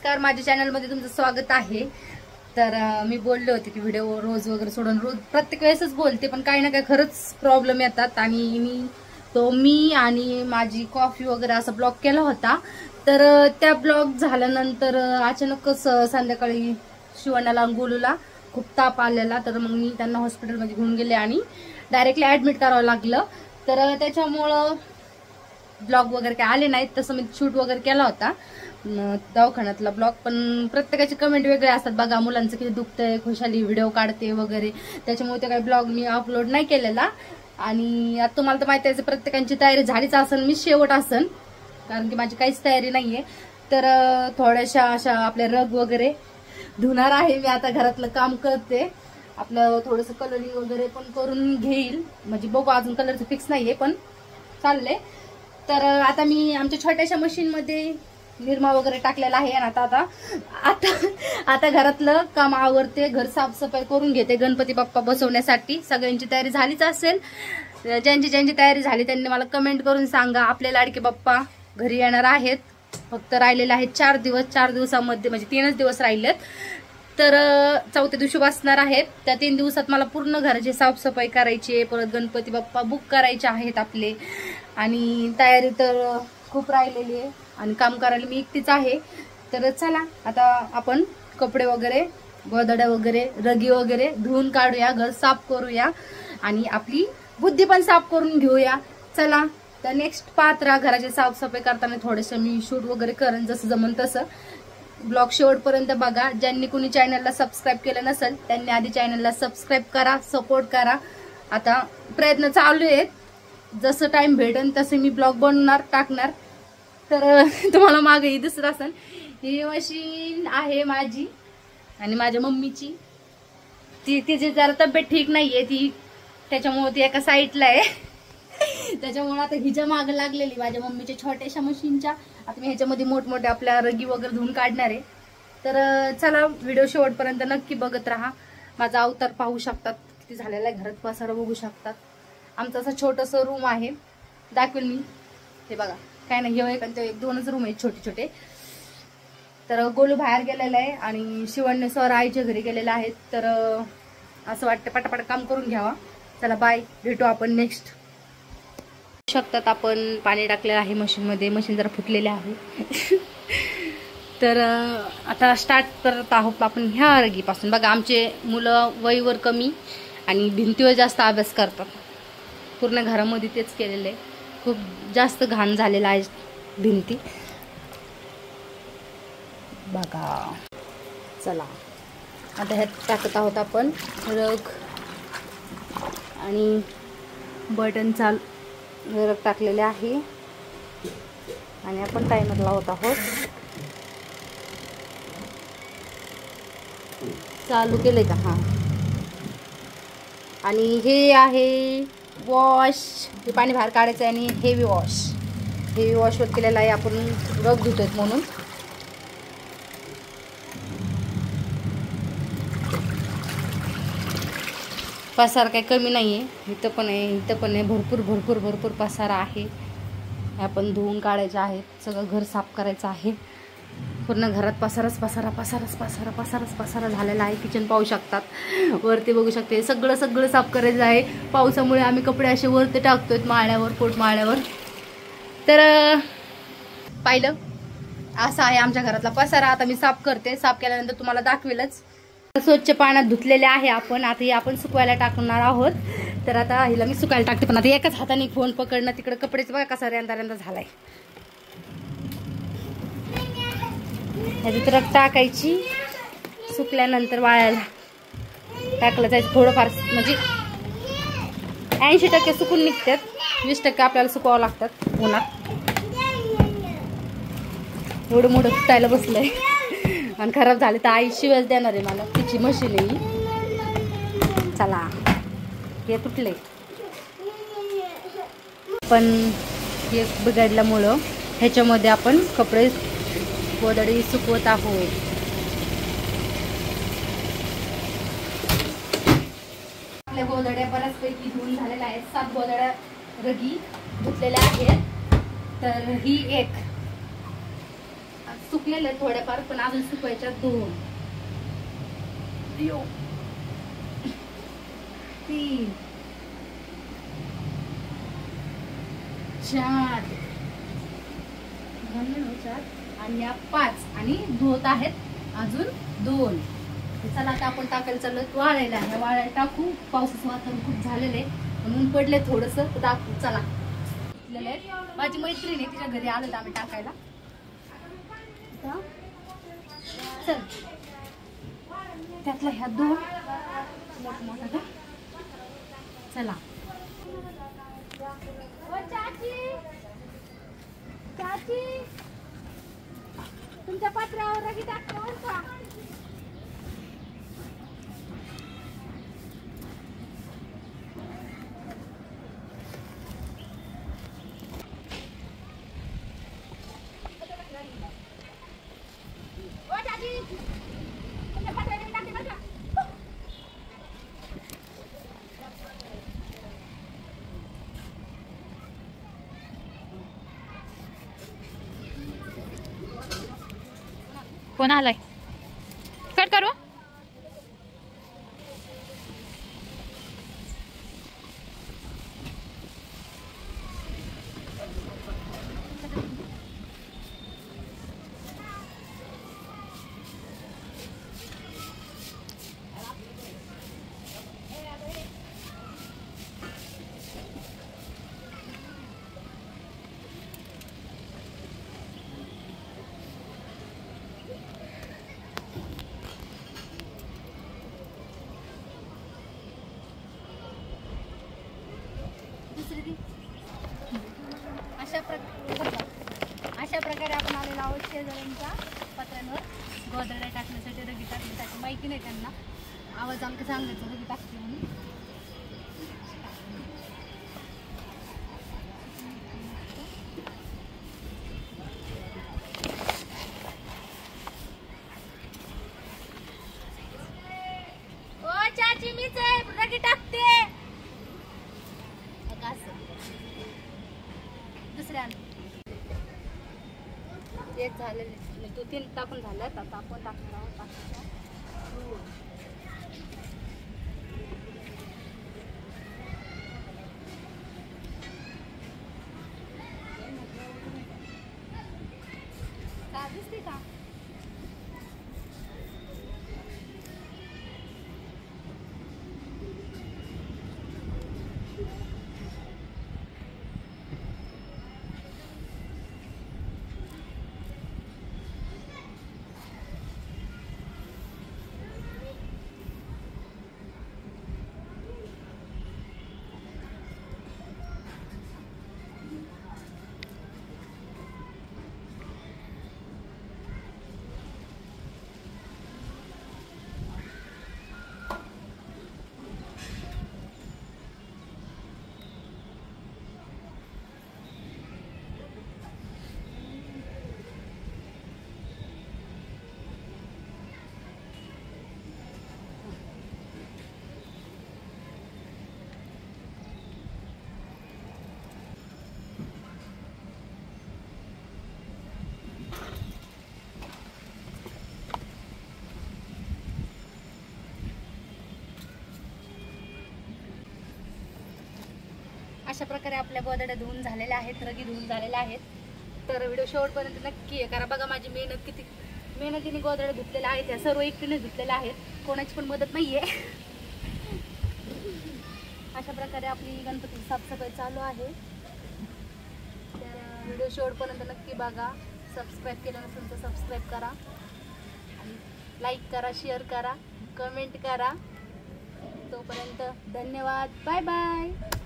नमस्कार, माझ्या चॅनलमध्ये तुमचं स्वागत आहे। तर मी बोलले होते की व्हिडिओ रोज वगैरे सोडून रोज प्रत्येक वेळेसच बोलते, पण काही ना काही खरंच प्रॉब्लेम येतात आणि मी आणि माझी कॉफी वगैरे असा ब्लॉग केला होता। तर त्या ब्लॉग झाल्यानंतर अचानकच संध्याकाळी शिवण्याला गोलूला खूप ताप आलेला, तर मग मी त्यांना हॉस्पिटलमध्ये घेऊन गेले आणि डायरेक्टली ऍडमिट करावं लागलं। तर त्याच्यामुळं ब्लॉग वगैरे काय आले नाहीत। तसं मी शूट वगैरे केला होता दवाखान्यातला ब्लॉग, पण प्रत्येकाचे कमेंट वेगळे असतात बघा, मुलांचं किती दुखतंय, खुशाली व्हिडिओ काढते वगैरे, त्याच्यामुळे ते काही ब्लॉग मी अपलोड नाही केलेला। आणि आता तुम्हाला तर माहिती आहे प्रत्येकाची तयारी झालीच असन, मी शेवट असन, कारण की माझी काहीच तयारी नाहीये। तर थोड्याशा अशा आपले रग वगैरे धुणार आहे मी, आता घरातलं काम करते, आपलं थोडंसं कलरिंग वगैरे पण करून घेईल, म्हणजे बघू अजून कलरचं फिक्स नाहीये पण चाललंय। तर आता मी आमच्या छोट्याशा मशीन मध्ये निरमा वगैरे टाकलेला आहे आणि आता घरातलं काम आवरते, घर साफसफाई करून घेते गणपती बाप्पा बसवण्यासाठी। सगळ्यांची तयारी झालीच असेल, ज्यांची तयारी झाली त्यांनी मला कमेंट करून सांगा। आपले लाडके बाप्पा घरी येणार आहेत, फक्त राहिलेले आहेत 4 दिवस, 4 दिवसामध्ये म्हणजे 3च दिवस राहिलेत। तर चौथ्या दिवशी बसणार आहेत, त्या 3 दिवसात मला पूर्ण घराची साफसफाई करायची आहे, परत गणपती बाप्पा बुक करायचे आहेत आपले, आणि तयारी तर खूप राहिलेली आहे आणि काम करायला मी एकटीच आहे। तर चला आता आपण कपडे वगैरे, गोधड्या वगैरे, रगी वगैरे धुवून काढूया, घर साफ करूया आणि आपली बुद्धी पण साफ करून घेऊया। चला तर नेक्स्ट पाहत राहा, घराची साफसफाई करताना थोडंसं मी शूट वगैरे करेन जसं जमन तसं। ब्लॉग शेवटपर्यंत बघा। ज्यांनी कोणी चॅनलला सबस्क्राईब केलं नसेल त्यांनी आधी चॅनलला सबस्क्राईब करा, सपोर्ट करा। आता प्रयत्न चालू आहेत, जसं टाइम भेटेल तसे मी ब्लॉग बनवणार, टाकणार। तर तुम्हाला मागे दिसत असेल, ही मशीन आहे माझी आणि माझ्या मम्मीची, तिची जरा तब्येत ठीक नाहीये ती, त्याच्यामुळे ती एका साईडला आहे, त्याच्यामुळे आता हिच्या माग लागलेली माझ्या मम्मीच्या छोट्याशा मशीनच्या। आता मी ह्याच्यामध्ये मोठमोठे आपल्या रगी वगैरे धुवून काढणार आहे। तर चला व्हिडिओ शेवटपर्यंत नक्की बघत राहा। माझा अवतार पाहू शकतात किती झालेला आहे, घरात पसारा बघू शकतात। आमचा असं छोटंसं रूम आहे, दाखवेल मी, हे बघा, काय नाही, हे एक 2च रूम आहेत छोटे छोटे। तर गोलू बाहेर गेलेला आहे आणि शिवण्य सर आईच्या घरी गेलेले आहेत। तर असं वाटतं पटापट काम करून घ्यावा। चला बाय, भेटू आपण नेक्स्ट। शकतात आपण पाणी टाकलेलं आहे मशीन मध्ये, मशीन जरा फुटलेले आहे। तर आता स्टार्ट करत आहोत आपण ह्या रगीपासून। बघा आमचे मुलं वयवर कमी आणि भिंतीवर जास्त अभ्यास करतात, पूर्ण घरामध्ये तेच केलेलं आहे, खूप जास्त घाण झालेला आहे भिंती बघा। चला आता ह्यात टाकत आहोत आपण रग आणि बटन रग टाकलेले आहे आणि आपण टायमर लावत आहोत, चालू केले का? हा, आणि हे आहे वॉश, हे पाणी बाहेर काढायचं आहे, आणि हेवी वॉशवर केलेला आहे आपण, रग धुतोय म्हणून। पसारा काही कमी नाही आहे, इथं पण आहे, इथं पण आहे, भरपूर पसारा आहे, आपण धुवून काढायचे आहेत, सगळं घर साफ करायचं आहे। पूर्ण घरात पसाराच पसारा झालेला आहे। किचन पाहू शकतात, वरती बघू शकते, सगळं साफ करायचं आहे। पावसामुळे आम्ही कपडे असे वरती टाकतोय माळ्यावर, पोटमाळ्यावर। तर पाहिलं, असा आहे आमच्या घरातला पसारा। आता मी साफ करते, साफ केल्यानंतर तुम्हाला दाखवेलच। स्वच्छ पाण्यात धुतलेले आहे आपण, आता हे आपण सुकवायला टाकणार आहोत। तर आता हिला मी सुकायला टाकते, पण आता एकाच हाताने फोन पकडणं, तिकडे कपडेच बघा कसा रेंदा झालाय। ह्याच्यात रग टाकायची, सुकल्यानंतर वाळायला टाकलं जायचं, थोडंफार म्हणजे 80% सुकून निघतात, 20% आपल्याला सुकवावं लागतात उन्हात। एवढं मोठं फुटायला बसलंय आणि खराब झाले तर आई शिवाय देणार आहे मला, तिची मशीन आहे। चला, हे तुटले पण हे बिघडल्यामुळं ह्याच्यामध्ये आपण कपडे गोधडी सुकवत आहोत। आपल्या गोधड्या बऱ्याचपैकी धुवून झालेल्या आहेत, 7 गोधड्या रगी धुतलेल्या आहेत। तर ही एक सुकलेले आहेत थोड्याफार, पण अजून सुकवायच्या 2 3 4 आणि या 5 आणि धुवत आहेत अजून 2. चला आता आपण टाकायला चाललोय वाळायला. ह्या वाळायला टाकू. पावसाचं वातावरण खूप झालेलं आहे, ऊन पडले थोडस, टाकू. चला माझी मैत्रीण आहे, तिच्या घरी आलं आम्ही टाकायला. चल त्यातला ह्या 2 मोठमोठ्या. चला चाची तुमच्या पत्रावर रगी टाकतो का? कोण आलाय? कट करू. अशा प्रकारे आपण आलेलो आहोत शेजाऱ्यांच्या पत्र्यांवर गोधड्या टाकण्यासाठी, रगी टाकण्यासाठी. माहिती नाही त्यांना, आवाज आमचं सांगायचं रगी टाकते म्हणून. ओ चाची मीच आहे, रगी टाकते. दुसऱ्या एक झालेले 2-3 टाकून झाल्यात. आता आपण टाकणार आहोत. दिसते का? अशा प्रकारे आपल्या गोधड्या धुवून झालेल्या आहेत, रगी धुवून झालेल्या आहेत. तर व्हिडिओ शेवटपर्यंत नक्की आहे, कारण बघा माझी मेहनत किती मेहनतीने गोधड्या धुतलेल्या आहेत. ह्या सर्व एकटीने धुतलेल्या आहेत, कोणाची पण मदत नाहीये. अशा प्रकारे आपली गणपतीची साफसफाई चालू आहे. तर व्हिडिओ शेवटपर्यंत नक्की बघा. सबस्क्राईब केलं नसेल तर सबस्क्राईब करा, आणि लाईक करा, शेअर करा, कमेंट करा. तोपर्यंत धन्यवाद. Bye bye.